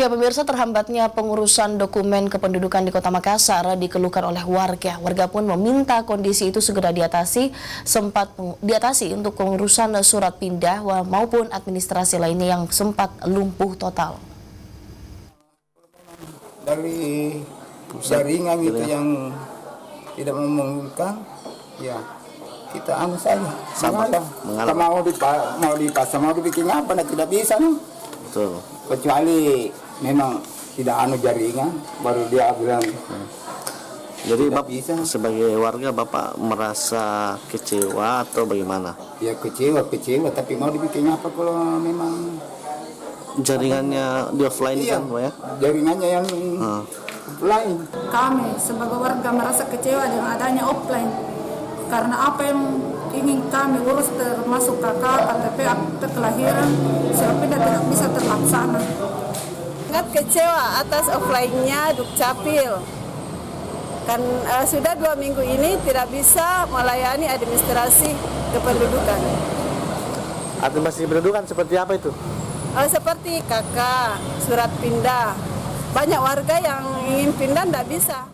Ya, pemirsa, terhambatnya pengurusan dokumen kependudukan di Kota Makassar dikeluhkan oleh warga. Warga pun meminta kondisi itu segera diatasi untuk pengurusan surat pindah maupun administrasi lainnya yang sempat lumpuh total. Dari jaringan itu yang tidak memungkinkan, ya kita saja mengalah. Mau dipasang, mau dibikin apa, tidak bisa nih. Betul. Kecuali memang tidak jaringan, baru dia bilang. Jadi Bapak sebagai warga, Bapak merasa kecewa atau bagaimana? Ya kecewa, tapi mau dibikin apa kalau memang jaringannya di offline? Iya, kan, Pak, ya? Jaringannya yang offline. Kami sebagai warga merasa kecewa dengan adanya offline, karena apa yang ingin kami urus termasuk KK, KTP, akte kelahiran, siapa tidak bisa terlaksana. Sangat kecewa atas offline-nya Dukcapil. Kan sudah 2 minggu ini tidak bisa melayani administrasi kependudukan. Administrasi kependudukan seperti apa itu? Seperti KK, surat pindah. Banyak warga yang ingin pindah tidak bisa.